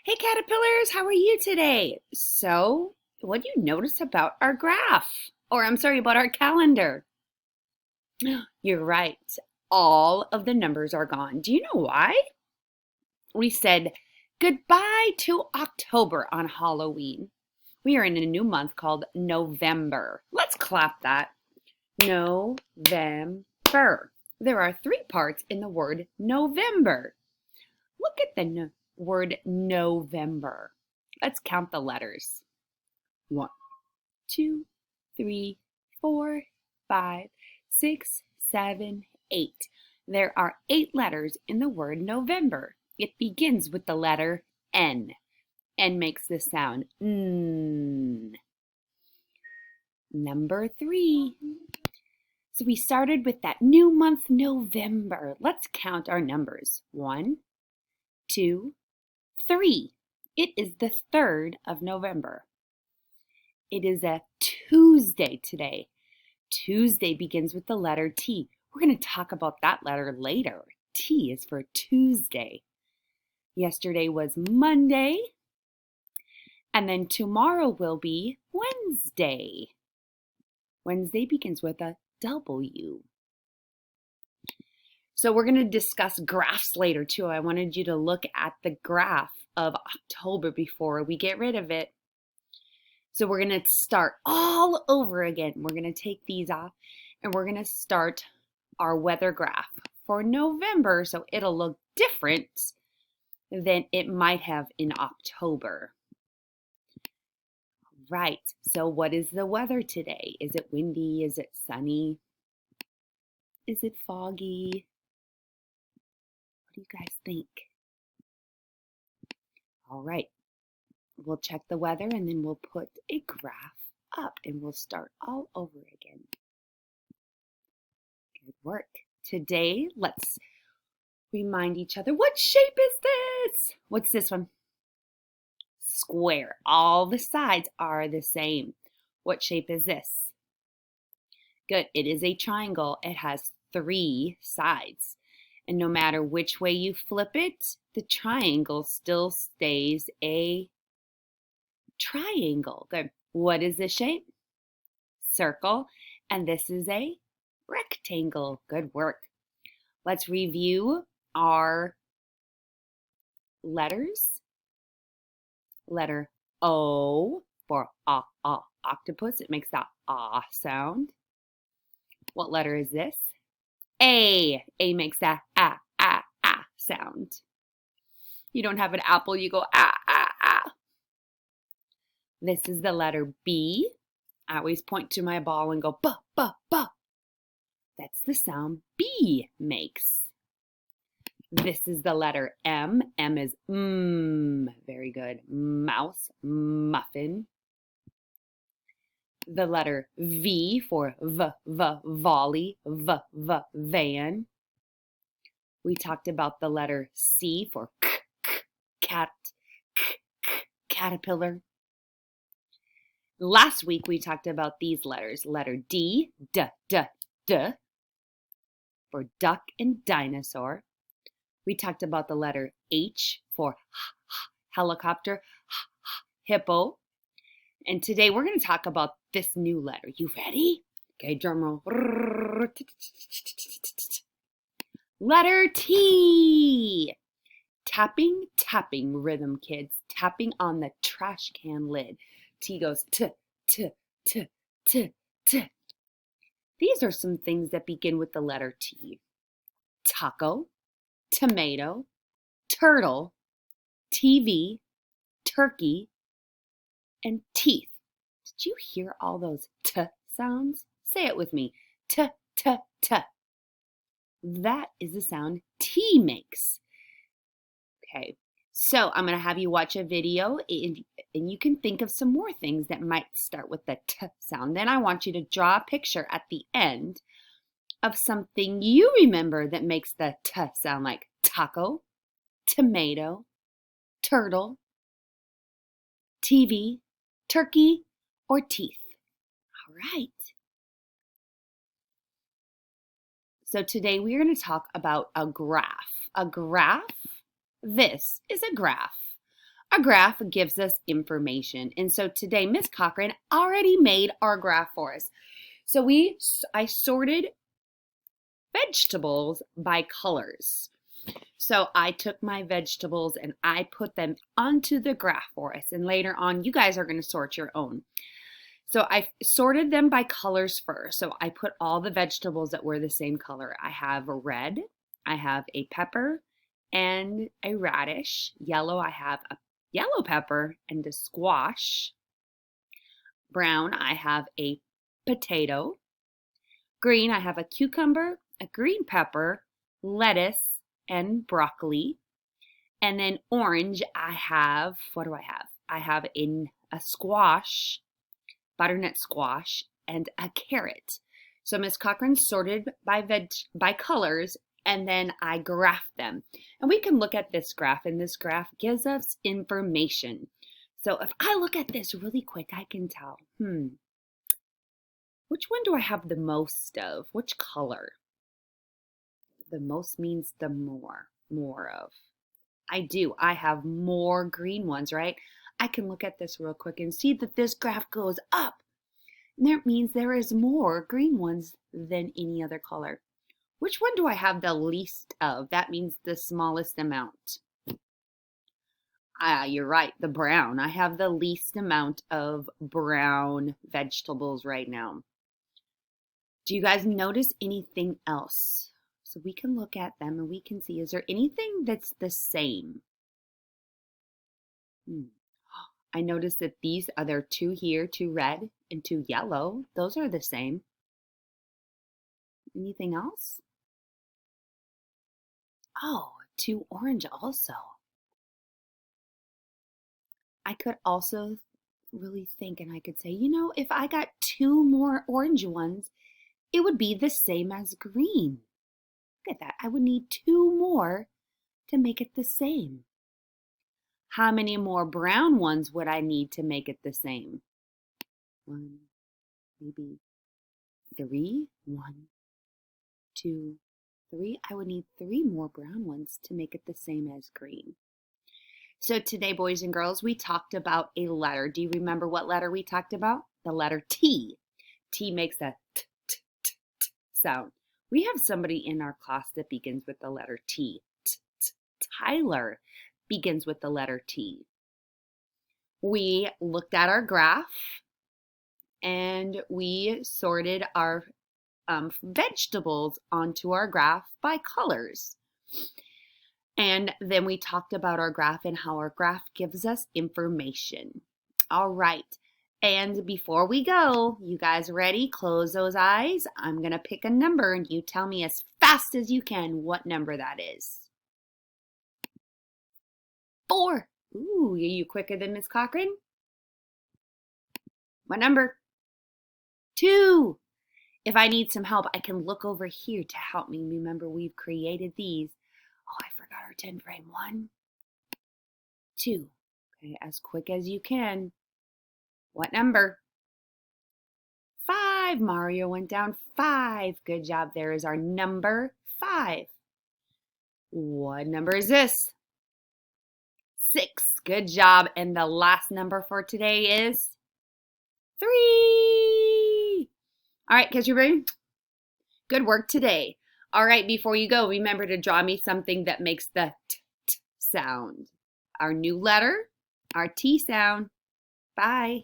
Hey caterpillars, how are you today? So, what do you notice about our graph? Or I'm sorry, about our calendar? You're right. All of the numbers are gone. Do you know why? We said goodbye to October on Halloween. We are in a new month called November. Let's clap that. November. There are three parts in the word November. Look at the word November. Let's count the letters. 1, 2, 3, 4, 5, 6, 7, 8. There are 8 letters in the word November. It begins with the letter N. N makes the sound N. Number 3. So we started with that new month, November. Let's count our numbers. 1, 2, 3. It is the 3rd of November. It is a Tuesday today. Tuesday begins with the letter T. We're going to talk about that letter later. T is for Tuesday. Yesterday was Monday. And then tomorrow will be Wednesday. Wednesday begins with a W. So we're going to discuss graphs later too. I wanted you to look at the graph of October before we get rid of it. So we're going to start all over again. We're going to take these off and we're going to start our weather graph for November so it'll look different than it might have in October. Right, so what is the weather today? Is it windy? Is it sunny? Is it foggy? What do you guys think? All right, we'll check the weather and then we'll put a graph up and we'll start all over again. Good work. Today, let's remind each other, what shape is this? What's this one? Square. All the sides are the same. What shape is this? Good. It is a triangle. It has 3 sides. And no matter which way you flip it, the triangle still stays a triangle. Good. What is this shape? Circle. And this is a rectangle. Good work. Let's review our letters. Letter O for octopus. It makes that ah sound. What letter is this? A. A makes that sound. You don't have an apple, you go ah. This is the letter B. I always point to my ball and go ba. That's the sound B makes. This is the letter M. M is very good. Mouse, muffin. The letter V for volley, van. We talked about the letter C for cat, caterpillar. Last week we talked about these letters. Letter D, d for duck and dinosaur. We talked about the letter H for helicopter, hippo. And today we're going to talk about this new letter. You ready? Okay, drum roll. Letter T. Tapping rhythm, kids. Tapping on the trash can lid. T goes t. These are some things that begin with the letter T. Taco, tomato, turtle, TV, turkey, and teeth. Did you hear all those t sounds? Say it with me. T. That is the sound T makes. Okay, so I'm going to have you watch a video and you can think of some more things that might start with the T sound. Then I want you to draw a picture at the end of something you remember that makes the T sound, like taco, tomato, turtle, TV, turkey, or teeth. All right. So today we are going to talk about a graph. A graph, this is a graph. A graph gives us information. And so today, Miss Cochran already made our graph for us. So I sorted vegetables by colors. So I took my vegetables and I put them onto the graph for us. And later on, you guys are going to sort your own. So I sorted them by colors first. So I put all the vegetables that were the same color. I have a red, I have a pepper and a radish. Yellow, I have a yellow pepper and a squash. Brown, I have a potato. Green, I have a cucumber, a green pepper, lettuce, and broccoli. And then orange, I have, what do I have? I have a squash, butternut squash, and a carrot. So Miss Cochran sorted by colors, and then I graphed them. And we can look at this graph, and this graph gives us information. So if I look at this really quick, I can tell, which one do I have the most of? Which color? The most means the more of. I do. I have more green ones, right? I can look at this real quick and see that this graph goes up. And that means there is more green ones than any other color. Which one do I have the least of? That means the smallest amount. You're right, the brown. I have the least amount of brown vegetables right now. Do you guys notice anything else? So we can look at them and we can see, is there anything that's the same? I noticed that there are two here, two red and two yellow. Those are the same. Anything else? Oh, two orange also. I could also really think and I could say, if I got two more orange ones, it would be the same as green. Look at that. I would need two more to make it the same. How many more brown ones would I need to make it the same? One, maybe three. One, two, three. I would need three more brown ones to make it the same as green. So today, boys and girls, we talked about a letter. Do you remember what letter we talked about? The letter T. T makes a t, t, t, t sound. We have somebody in our class that begins with the letter T. Tyler begins with the letter T. We looked at our graph and we sorted our vegetables onto our graph by colors. And then we talked about our graph and how our graph gives us information. All right. And before we go, you guys ready? Close those eyes. I'm going to pick a number and you tell me as fast as you can what number that is. 4. Ooh, are you quicker than Miss Cochran? What number? 2. If I need some help, I can look over here to help me. Remember, we've created these. Oh, I forgot our 10 frame. 1, 2. Okay, as quick as you can. What number? 5. Mario went down 5. Good job. There is our number 5. What number is this? 6. Good job. And the last number for today is 3. All right, catch your brain. Good work today. All right, before you go, remember to draw me something that makes the t, t sound. Our new letter, our T sound. Bye.